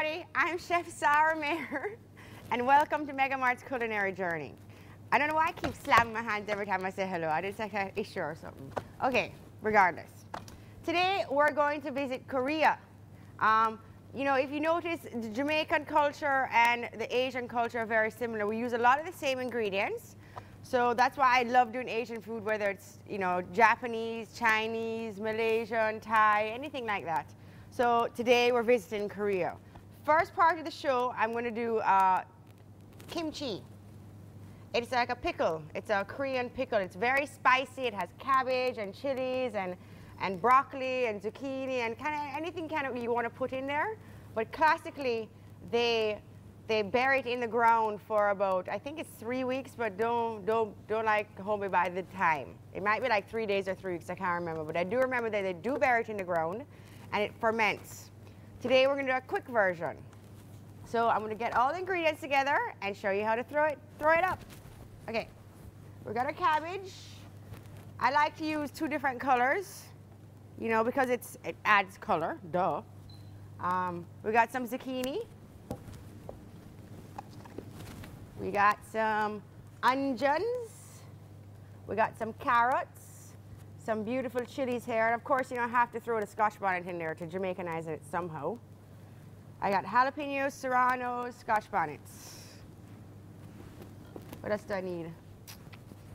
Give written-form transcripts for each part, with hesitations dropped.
everybody, I'm Chef Sarah Mayer, and welcome to MegaMart's Culinary Journey. I don't know why I keep slapping my hands every time I say hello. I did like an issue or something. Okay, regardless. Today we're going to visit Korea. You know, if you notice, the Jamaican culture and the Asian culture are very similar. We use a lot of the same ingredients. So that's why I love doing Asian food, whether it's, you know, Japanese, Chinese, Malaysian, Thai, anything like that. So today we're visiting Korea. First part of the show, I'm going to do kimchi. It's like a pickle. It's a Korean pickle. It's very spicy. It has cabbage and chilies and broccoli and zucchini and kind of anything you want to put in there. But classically, they bury it in the ground for about, I think it's 3 weeks, but don't like hold me by the time. It might be like 3 days or 3 weeks, I can't remember. But I do remember that they do bury it in the ground and it ferments. Today we're going to do a quick version. So I'm going to get all the ingredients together and show you how to throw it up. Okay, we got our cabbage. I like to use 2 different colors, you know, because it adds color, duh. We got some zucchini. We got some onions. We got some carrots. Some beautiful chilies here. And of course, you don't have to throw the Scotch bonnet in there to Jamaicanize it somehow. I got jalapenos, serranos, Scotch bonnets. What else do I need?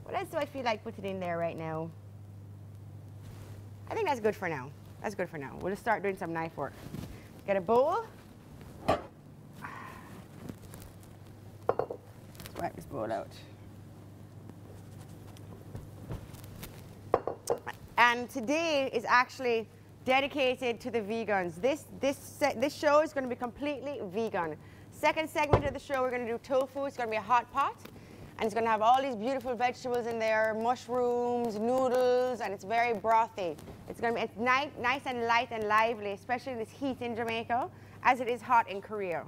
What else do I feel like putting in there right now? I think that's good for now. That's good for now. We'll just start doing some knife work. Get a bowl. Let's wipe this bowl out. And today is actually dedicated to the vegans. This show is going to be completely vegan. Second segment of the show, we're going to do tofu. It's going to be a hot pot. And it's going to have all these beautiful vegetables in there, mushrooms, noodles, and it's very brothy. It's going to be nice and light and lively, especially in this heat in Jamaica, as it is hot in Korea.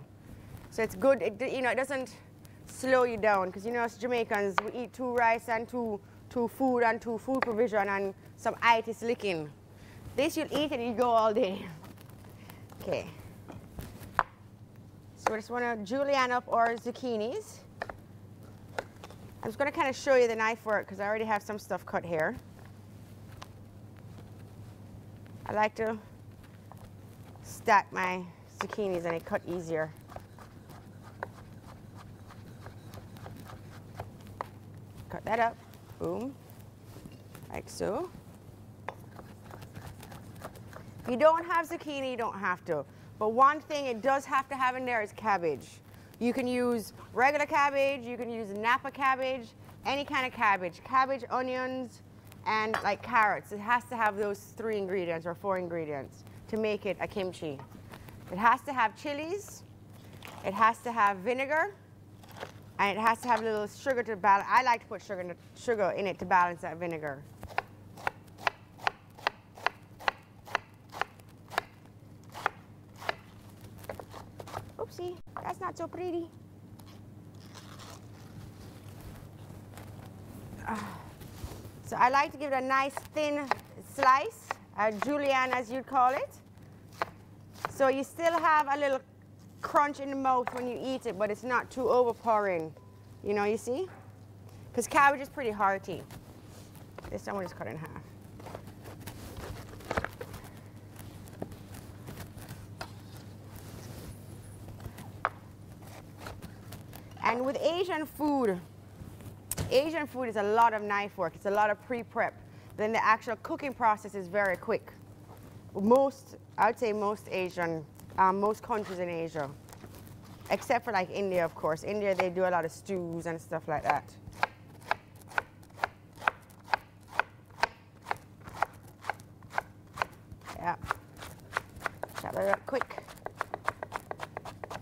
So it's good, you know, it doesn't slow you down, because you know us Jamaicans, we eat 2 rice and 2 food and 2 food provision and some itis licking. This you'll eat and you go all day. Okay. So we just want to julienne up our zucchinis. I'm just going to kind of show you the knife work because I already have some stuff cut here. I like to stack my zucchinis and they cut easier. Cut that up. Boom. Like so. If you don't have zucchini, you don't have to. But one thing it does have to have in there is cabbage. You can use regular cabbage, you can use Napa cabbage, any kind of cabbage. Cabbage, onions, and like carrots. It has to have those 3 ingredients or 4 ingredients to make it a kimchi. It has to have chilies, it has to have vinegar, and it has to have a little sugar to balance. I like to put sugar in it to balance that vinegar. Oopsie, that's not so pretty. So I like to give it a nice thin slice, a julienne as you'd call it. So you still have a little crunch in the mouth when you eat it, but it's not too overpowering. You know, you see? Because cabbage is pretty hearty. This one we'll just cut in half. And with Asian food is a lot of knife work. It's a lot of pre-prep. Then the actual cooking process is very quick. I would say most countries in Asia, except for like India, of course. India, they do a lot of stews and stuff like that. Yeah. Chop it up quick.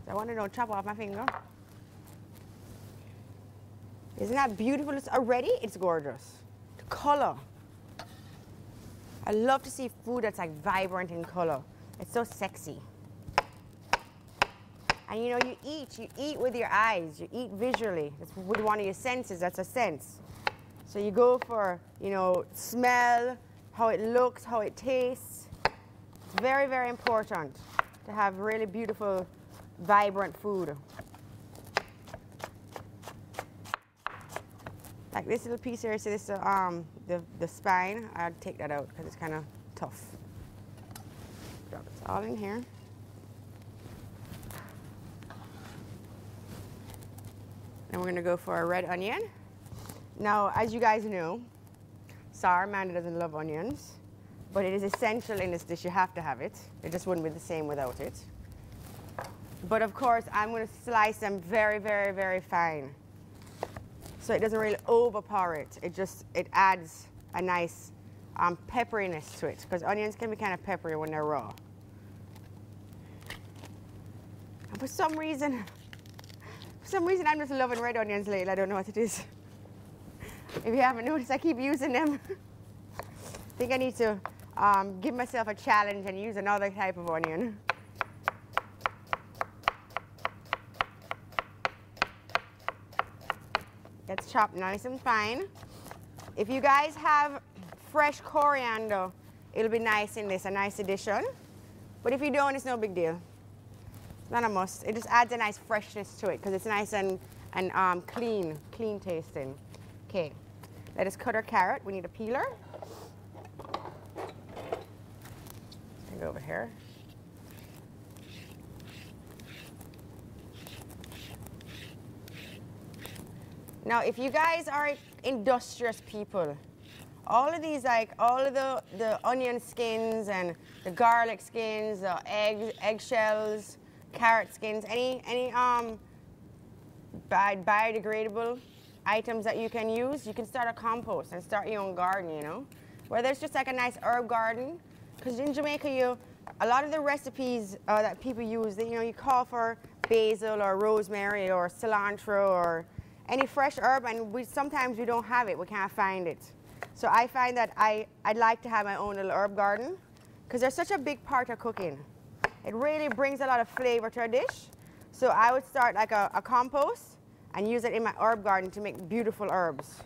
I want to chop off my finger. Isn't that beautiful? Already, it's gorgeous. The color. I love to see food that's like vibrant in color. It's so sexy. And you know, you eat with your eyes. You eat visually. That's with one of your senses. That's a sense. So you go for, you know, smell, how it looks, how it tastes. It's very, very important to have really beautiful vibrant food. Like this little piece here, so this the spine, I'd take that out because it's kind of tough. Drop it all in here. And we're gonna go for a red onion. Now, as you guys know, sorry, Amanda doesn't love onions, but it is essential in this dish. You have to have it. It just wouldn't be the same without it. But of course, I'm gonna slice them very, very, very fine. So it doesn't really overpower it. It adds a nice pepperiness to it, because onions can be kind of peppery when they're raw. And for some reason I'm just loving red onions lately. I don't know what it is. If you haven't noticed, I keep using them. I think I need to give myself a challenge and use another type of onion. That's chopped nice and fine. If you guys have fresh coriander, it'll be nice in this, a nice addition. But if you don't, it's no big deal. It's not a must. It just adds a nice freshness to it because it's nice and clean tasting. Okay, let us cut our carrot. We need a peeler. Let's go over here. Now, if you guys are industrious people, all of these, like all of the onion skins and the garlic skins, the eggshells, carrot skins, any biodegradable items that you can use, you can start a compost and start your own garden, you know. Whether it's just like a nice herb garden, because in Jamaica, a lot of the recipes that people use, you call for basil or rosemary or cilantro or any fresh herb, and sometimes we don't have it, we can't find it. So I find that I'd like to have my own little herb garden because they're such a big part of cooking. It really brings a lot of flavor to a dish. So I would start like a compost and use it in my herb garden to make beautiful herbs.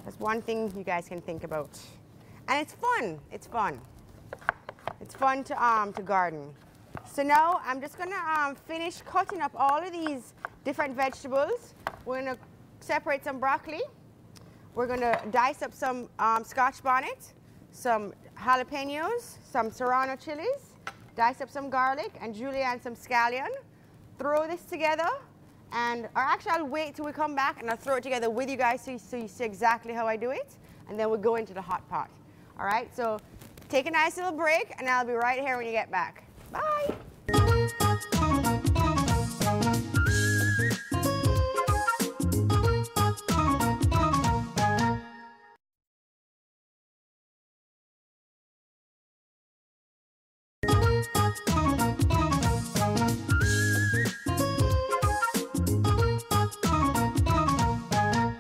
That's one thing you guys can think about. And it's fun, it's fun. It's fun to garden. So now I'm just gonna finish cutting up all of these different vegetables. We're gonna separate some broccoli. We're gonna dice up some Scotch bonnet, some jalapenos, some serrano chilies, dice up some garlic and julienne some scallion. Throw this together, or actually I'll wait till we come back and I'll throw it together with you guys so you see exactly how I do it, and then we'll go into the hot pot. All right, so take a nice little break and I'll be right here when you get back. Bye.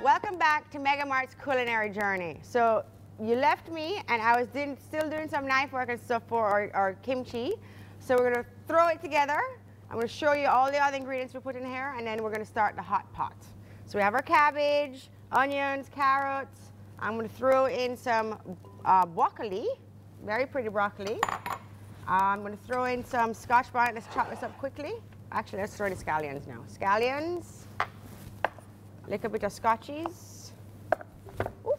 Welcome back to MegaMart's culinary journey. So you left me and I was still doing some knife work and stuff for our kimchi. So we're going to throw it together. I'm going to show you all the other ingredients we put in here, and then we're going to start the hot pot. So we have our cabbage, onions, carrots. I'm going to throw in some broccoli, very pretty broccoli. I'm going to throw in some Scotch bonnet. Let's chop this up quickly. Actually, let's throw in the scallions now. Scallions, a little bit of Scotchies. Ooh.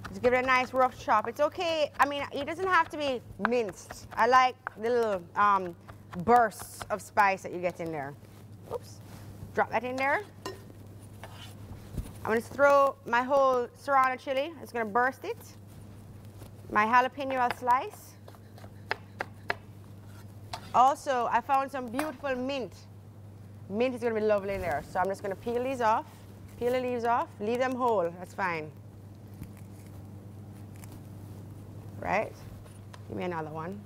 Just give it a nice rough chop. It's okay. I mean, it doesn't have to be minced. I like little bursts of spice that you get in there. Oops. Drop that in there. I'm going to throw my whole serrano chili. I'm just going to burst it. My jalapeno I'll slice. Also, I found some beautiful mint. Mint is going to be lovely in there. So I'm just going to peel these off. Peel the leaves off. Leave them whole. That's fine. Right? Give me another one.